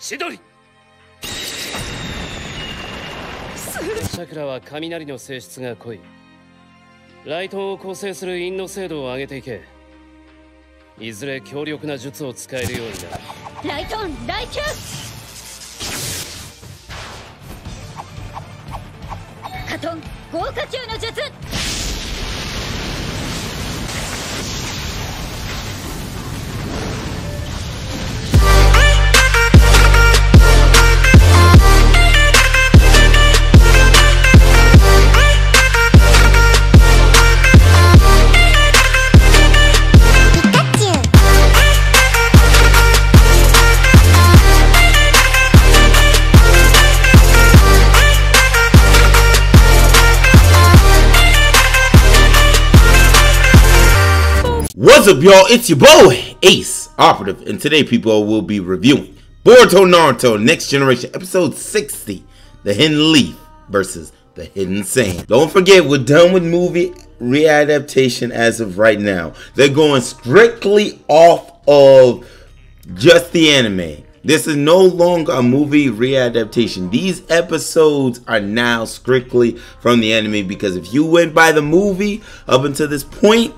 チャクラは雷の性質が濃い。雷灯を構成する陰の精度を上げていけ。いずれ強力な術を使えるようになる。ライトオン雷球。カトン豪華球の術。What's up, y'all? It's your boy, Ace Operative, and today, people, will be reviewing Boruto Naruto Next Generation Episode 60, The Hidden Leaf versus The Hidden Sand. Don't forget, we're done with movie readaptation as of right now. They're going strictly off of just the anime. This is no longer a movie readaptation. These episodes are now strictly from the anime, because if you went by the movie up until this point,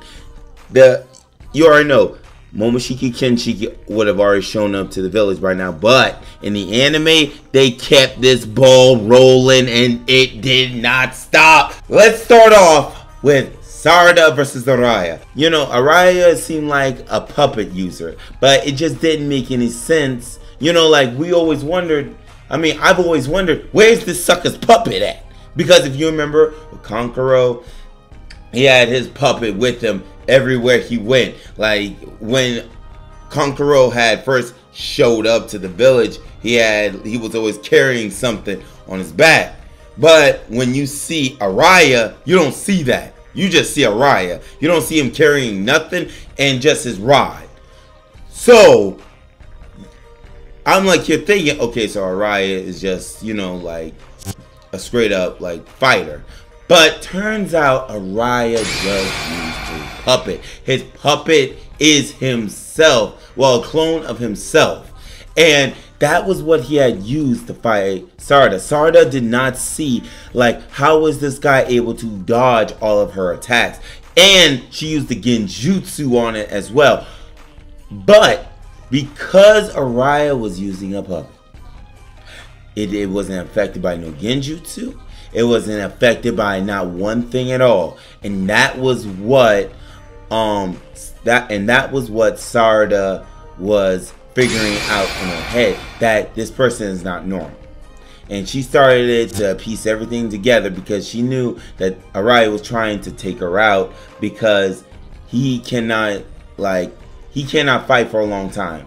you already know Momoshiki Kenshiki would have already shown up to the village by now, but in the anime they kept this ball rolling and it did not stop. Let's start off with Sarada versus Ararya. You know, Ararya seemed like a puppet user, but it just didn't make any sense. You know, like we always wondered, I've always wondered, where's this sucker's puppet at? Because if you remember with Kankuro, he had his puppet with him everywhere he went. Like when Kankuro had first showed up to the village, he was always carrying something on his back. But when you see Ararya, you don't see that. You just see Ararya. You don't see him carrying nothing and just his rod. So I'm like, you're thinking, okay, so Ararya is just, you know, like a straight up like fighter. But turns out Ararya just used his puppet. His puppet is himself. Well, a clone of himself. And that was what he had used to fight Sarada. Sarada did not see, like, how was this guy able to dodge all of her attacks? And she used the genjutsu on it as well. But because Ararya was using a puppet, it wasn't affected by no genjutsu. It wasn't affected by not one thing at all, and that was what that was what Sarada was figuring out in her head, that this person is not normal. And she started to piece everything together because she knew that Ararya was trying to take her out because he cannot fight for a long time.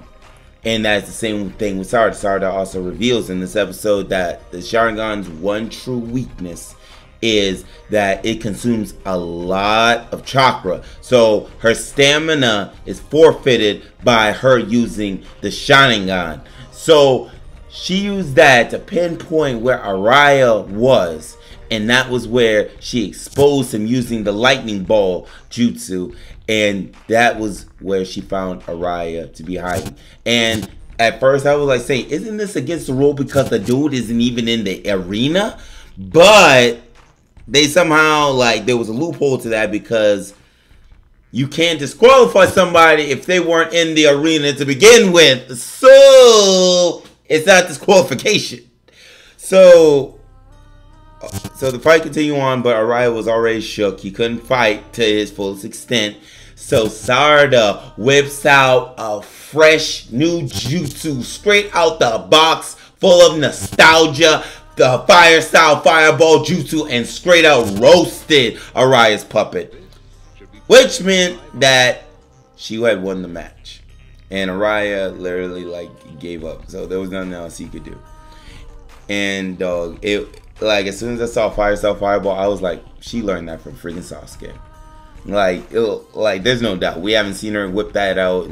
And that's the same thing with Sarada. Sarada also reveals in this episode that the Sharingan's one true weakness is that it consumes a lot of chakra. So her stamina is forfeited by her using the Sharingan. So she used that to pinpoint where Ararya was. And that was where she exposed him using the lightning ball jutsu. And that was where she found Ararya to be hiding. And at first I was like saying, isn't this against the rule because the dude isn't even in the arena? But they somehow, like, there was a loophole to that because you can't disqualify somebody if they weren't in the arena to begin with. So it's not disqualification. So the fight continued on, but Ararya was already shook. He couldn't fight to his fullest extent. So Sarada whips out a fresh new jutsu straight out the box, full of nostalgia, the fire style fireball jutsu, and straight out roasted Ararya's puppet. Which meant that she had won the match. And Ararya literally gave up. So there was nothing else he could do. And dog, as soon as I saw fire style fireball, I was like, she learned that from freaking Sasuke. There's no doubt. We haven't seen her whip that out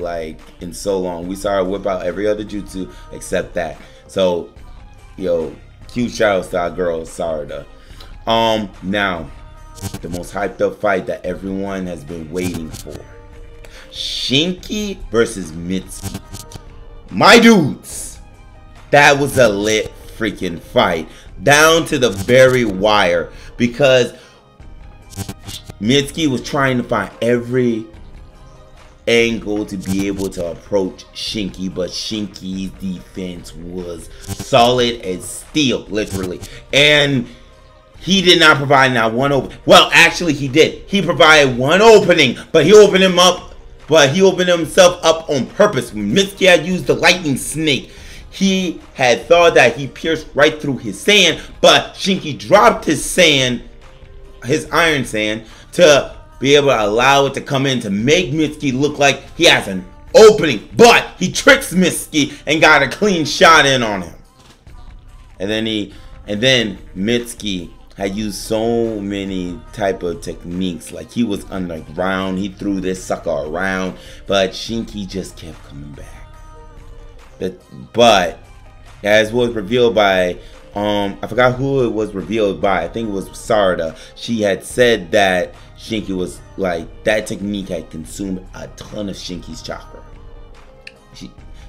in so long. We saw her whip out every other jutsu except that. So, yo, huge shout out to our girl Sarada. Now, the most hyped up fight that everyone has been waiting for: Shinki versus Mitsuki. My dudes, That was a lit freaking fight. Down to the very wire. Because Mitsuki was trying to find every angle to be able to approach Shinki, but Shinki's defense was solid as steel, literally. And he did not provide not one opening. Well, actually he did. He provided one opening, but he opened him up, but he opened himself up on purpose. When Mitsuki had used the lightning snake, he had thought that he pierced right through his sand, but Shinki dropped his sand, his iron sand, to be able to allow it to come in to make Mitsuki look like he has an opening. But he tricks Mitsuki and got a clean shot in on him. And then Mitsuki had used so many type of techniques. Like he was underground, he threw this sucker around, but Shinki just kept coming back. But as was revealed by I forgot who it was revealed by. I think it was Sarada. She had said that Shinki was like, that technique had consumed a ton of Shinki's chakra.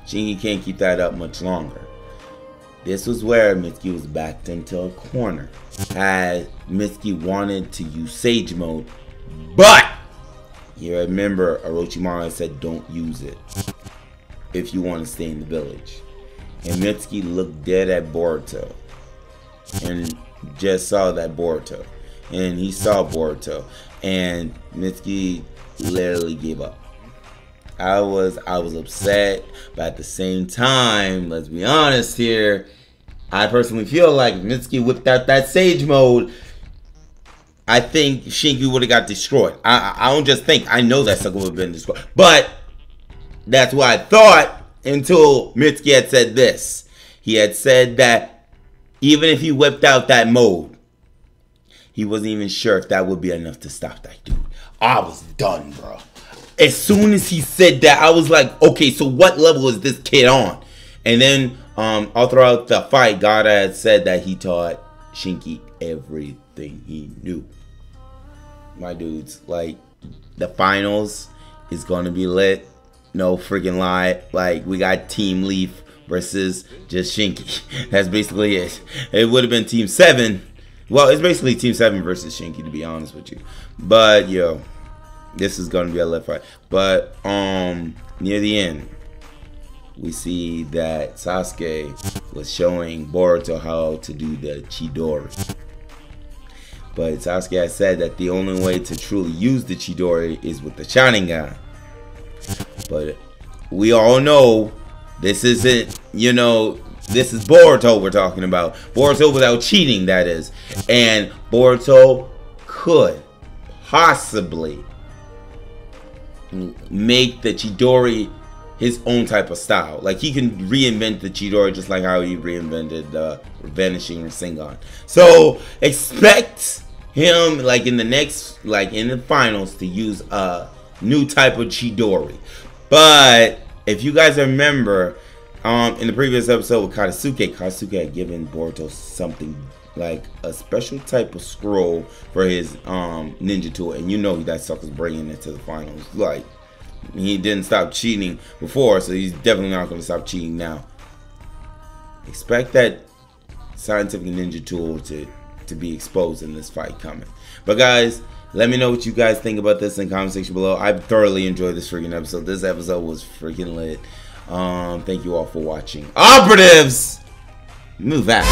Shinki can't keep that up much longer. This was where Mitsuki was backed into a corner. As Mitsuki wanted to use Sage Mode, but you remember Orochimaru said don't use it if you want to stay in the village. And Mitsuki looked dead at Boruto and just saw that Boruto, and he saw Boruto, and Mitsuki literally gave up. I was upset, but at the same time, let's be honest here, I personally feel like if Mitsuki whipped out that Sage Mode, I think Shinki would have got destroyed. I don't just think, I know that sucker would have been destroyed, but that's what I thought until Mitsuki had said this. He had said that even if he whipped out that mode, he wasn't even sure if that would be enough to stop that dude. I was done, bro. As soon as he said that, I was like, okay, so what level is this kid on? And then all throughout the fight, God had said that he taught Shinki everything he knew. My dudes, like, the finals is going to be lit. No freaking lie. Like, we got Team Leaf versus just Shinki. That's basically it. It would have been Team 7. Well, it's basically Team 7 versus Shinki, to be honest with you. But, yo, this is going to be a lit fight. But, near the end, we see that Sasuke was showing Boruto how to do the Chidori. But Sasuke has said that the only way to truly use the Chidori is with the Sharingan. But we all know this isn't, you know, this is Boruto we're talking about. Boruto without cheating, that is. And Boruto could possibly make the Chidori his own type of style. Like, he can reinvent the Chidori just like how he reinvented the Vanishing Rasengan. So expect him, like, in the next, like in the finals, to use a new type of Chidori. But if you guys remember, in the previous episode with Katsuki had given Boruto something like a special type of scroll for his ninja tool, and you know that sucker's bringing it to the finals. Like, he didn't stop cheating before, so he's definitely not going to stop cheating now. Expect that scientific ninja tool to be exposed in this fight coming. But guys, let me know what you guys think about this in the comment section below. I thoroughly enjoyed this freaking episode. This episode was freaking lit. Thank you all for watching. Operatives, move out.